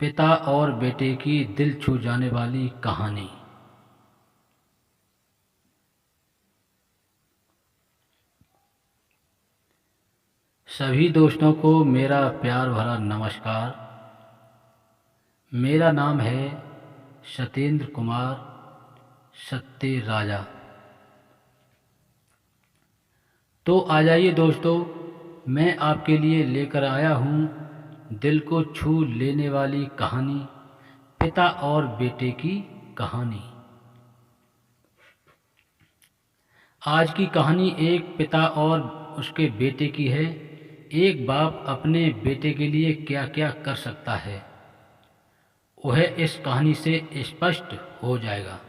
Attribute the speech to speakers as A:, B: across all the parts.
A: पिता और बेटे की दिल छू जाने वाली कहानी। सभी दोस्तों को मेरा प्यार भरा नमस्कार। मेरा नाम है सत्येंद्र कुमार सत्य राजा। तो आ जाइए दोस्तों, मैं आपके लिए लेकर आया हूँ दिल को छू लेने वाली कहानी, पिता और बेटे की कहानी। आज की कहानी एक पिता और उसके बेटे की है। एक बाप अपने बेटे के लिए क्या क्या कर सकता है, वह इस कहानी से स्पष्ट हो जाएगा।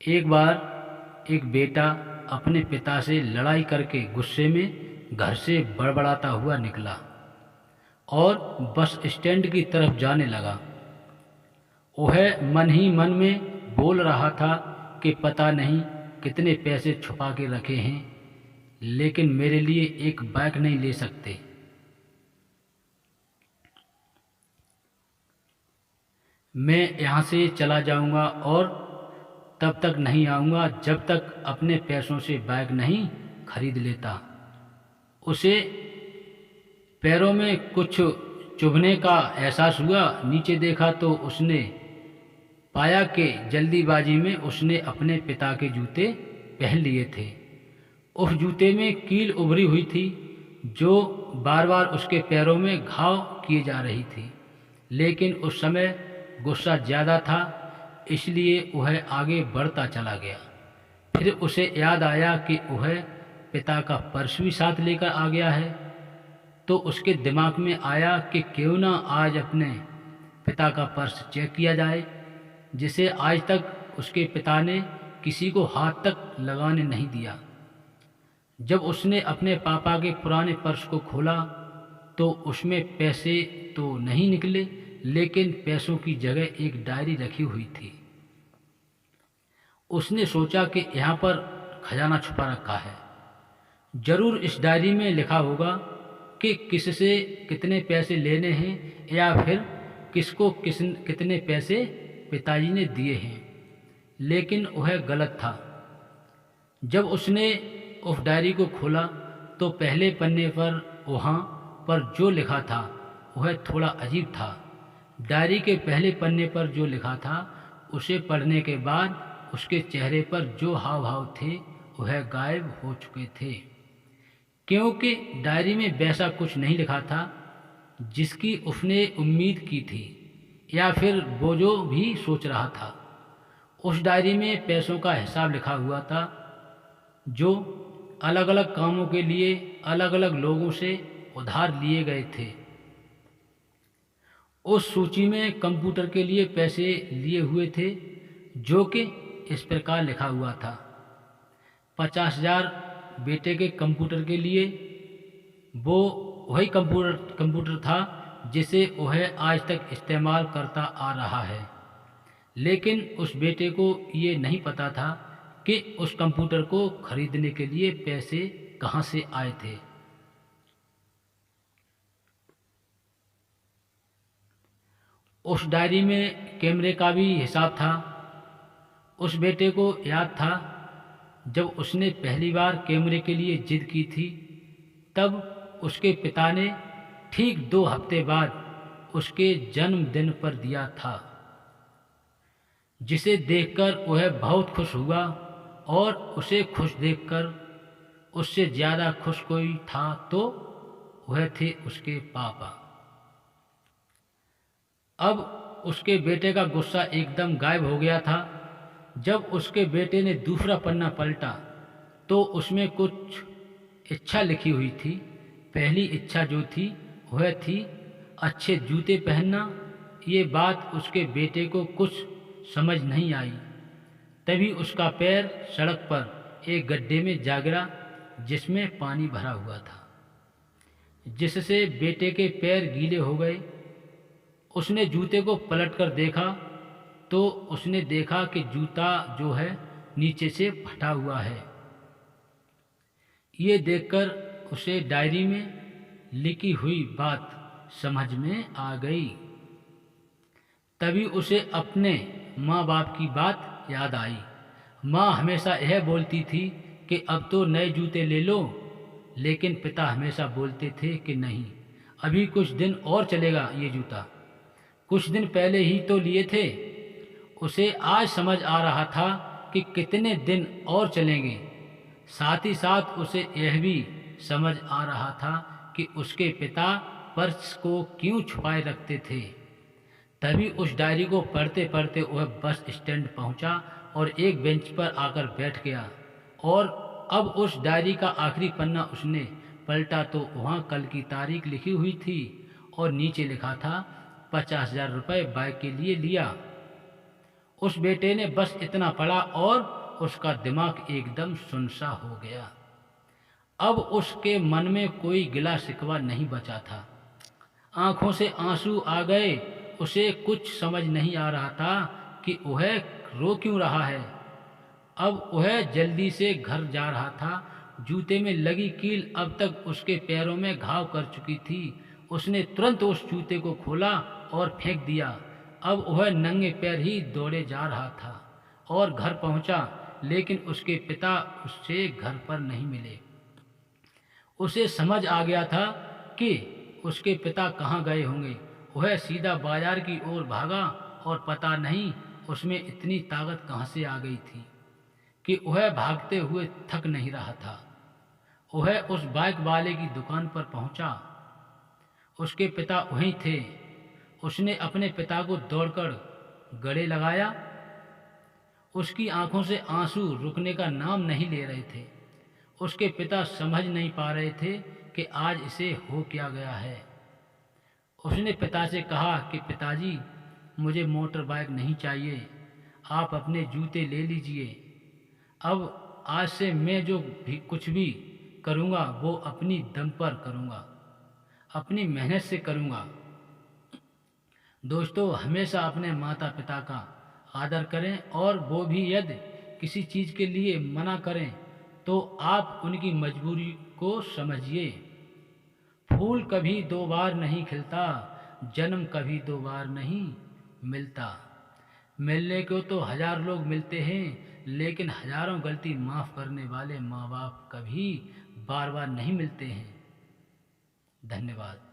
A: एक बार एक बेटा अपने पिता से लड़ाई करके गुस्से में घर से बड़बड़ाता हुआ निकला और बस स्टैंड की तरफ जाने लगा। वह मन ही मन में बोल रहा था कि पता नहीं कितने पैसे छुपा के रखे हैं, लेकिन मेरे लिए एक बाइक नहीं ले सकते। मैं यहाँ से चला जाऊँगा और तब तक नहीं आऊँगा जब तक अपने पैसों से बाइक नहीं खरीद लेता। उसे पैरों में कुछ चुभने का एहसास हुआ। नीचे देखा तो उसने पाया कि जल्दीबाजी में उसने अपने पिता के जूते पहन लिए थे। उस जूते में कील उभरी हुई थी जो बार बार उसके पैरों में घाव किए जा रही थी, लेकिन उस समय गुस्सा ज़्यादा था, इसलिए वह आगे बढ़ता चला गया। फिर उसे याद आया कि वह पिता का पर्स भी साथ लेकर आ गया है, तो उसके दिमाग में आया कि क्यों ना आज अपने पिता का पर्स चेक किया जाए, जिसे आज तक उसके पिता ने किसी को हाथ तक लगाने नहीं दिया। जब उसने अपने पापा के पुराने पर्स को खोला तो उसमें पैसे तो नहीं निकले, लेकिन पैसों की जगह एक डायरी रखी हुई थी। उसने सोचा कि यहाँ पर खजाना छुपा रखा है, जरूर इस डायरी में लिखा होगा कि किससे कितने पैसे लेने हैं या फिर किसको कितने पैसे पिताजी ने दिए हैं। लेकिन वह गलत था। जब उसने उस डायरी को खोला तो पहले पन्ने पर वहाँ पर जो लिखा था वह थोड़ा अजीब था। डायरी के पहले पन्ने पर जो लिखा था उसे पढ़ने के बाद उसके चेहरे पर जो हाव भाव थे वह गायब हो चुके थे, क्योंकि डायरी में वैसा कुछ नहीं लिखा था जिसकी उसने उम्मीद की थी या फिर वो जो भी सोच रहा था। उस डायरी में पैसों का हिसाब लिखा हुआ था जो अलग अलग कामों के लिए अलग अलग लोगों से उधार लिए गए थे। उस सूची में कंप्यूटर के लिए पैसे लिए हुए थे, जो कि इस प्रकार लिखा हुआ था: 50,000 बेटे के कंप्यूटर के लिए। वो वही कंप्यूटर था जिसे वह आज तक इस्तेमाल करता आ रहा है, लेकिन उस बेटे को ये नहीं पता था कि उस कंप्यूटर को खरीदने के लिए पैसे कहाँ से आए थे। उस डायरी में कैमरे का भी हिसाब था। उस बेटे को याद था जब उसने पहली बार कैमरे के लिए जिद की थी, तब उसके पिता ने ठीक 2 हफ्ते बाद उसके जन्मदिन पर दिया था, जिसे देखकर वह बहुत खुश हुआ। और उसे खुश देखकर उससे ज़्यादा खुश कोई था तो वह थे उसके पापा। अब उसके बेटे का गुस्सा एकदम गायब हो गया था। जब उसके बेटे ने दूसरा पन्ना पलटा तो उसमें कुछ इच्छा लिखी हुई थी। पहली इच्छा जो थी वह थी अच्छे जूते पहनना। ये बात उसके बेटे को कुछ समझ नहीं आई। तभी उसका पैर सड़क पर एक गड्ढे में जा गिरा जिसमें पानी भरा हुआ था, जिससे बेटे के पैर गीले हो गए। उसने जूते को पलटकर देखा तो उसने देखा कि जूता जो है नीचे से फटा हुआ है। ये देखकर उसे डायरी में लिखी हुई बात समझ में आ गई। तभी उसे अपने माँ बाप की बात याद आई। माँ हमेशा यह बोलती थी कि अब तो नए जूते ले लो, लेकिन पिता हमेशा बोलते थे कि नहीं, अभी कुछ दिन और चलेगा ये जूता, कुछ दिन पहले ही तो लिए थे। उसे आज समझ आ रहा था कि कितने दिन और चलेंगे। साथ ही साथ उसे यह भी समझ आ रहा था कि उसके पिता पर्स को क्यों छुपाए रखते थे। तभी उस डायरी को पढ़ते पढ़ते वह बस स्टैंड पहुंचा और एक बेंच पर आकर बैठ गया। और अब उस डायरी का आखिरी पन्ना उसने पलटा तो वहाँ कल की तारीख लिखी हुई थी और नीचे लिखा था 50,000 रुपये बाइक के लिए लिया। उस बेटे ने बस इतना पढ़ा और उसका दिमाग एकदम सुनसा हो गया। अब उसके मन में कोई गिला शिकवा नहीं बचा था। आंखों से आंसू आ गए। उसे कुछ समझ नहीं आ रहा था कि वह रो क्यों रहा है। अब वह जल्दी से घर जा रहा था। जूते में लगी कील अब तक उसके पैरों में घाव कर चुकी थी। उसने तुरंत उस जूते को खोला और फेंक दिया। अब वह नंगे पैर ही दौड़े जा रहा था और घर पहुंचा, लेकिन उसके पिता उससे घर पर नहीं मिले। उसे समझ आ गया था कि उसके पिता कहाँ गए होंगे। वह सीधा बाजार की ओर भागा और पता नहीं उसमें इतनी ताकत कहाँ से आ गई थी कि वह भागते हुए थक नहीं रहा था। वह उस बाइक वाले की दुकान पर पहुंचा। उसके पिता वहीं थे। उसने अपने पिता को दौड़कर गले लगाया। उसकी आंखों से आंसू रुकने का नाम नहीं ले रहे थे। उसके पिता समझ नहीं पा रहे थे कि आज इसे हो क्या गया है। उसने पिता से कहा कि पिताजी, मुझे मोटर बाइक नहीं चाहिए, आप अपने जूते ले लीजिए। अब आज से मैं जो भी कुछ भी करूँगा वो अपनी दम पर करूँगा, अपनी मेहनत से करूँगा। दोस्तों, हमेशा अपने माता पिता का आदर करें और वो भी यदि किसी चीज़ के लिए मना करें तो आप उनकी मजबूरी को समझिए। फूल कभी दो बार नहीं खिलता, जन्म कभी दो बार नहीं मिलता। मिलने को तो हजार लोग मिलते हैं, लेकिन हजारों गलती माफ़ करने वाले माँ बाप कभी बार बार नहीं मिलते हैं। धन्यवाद।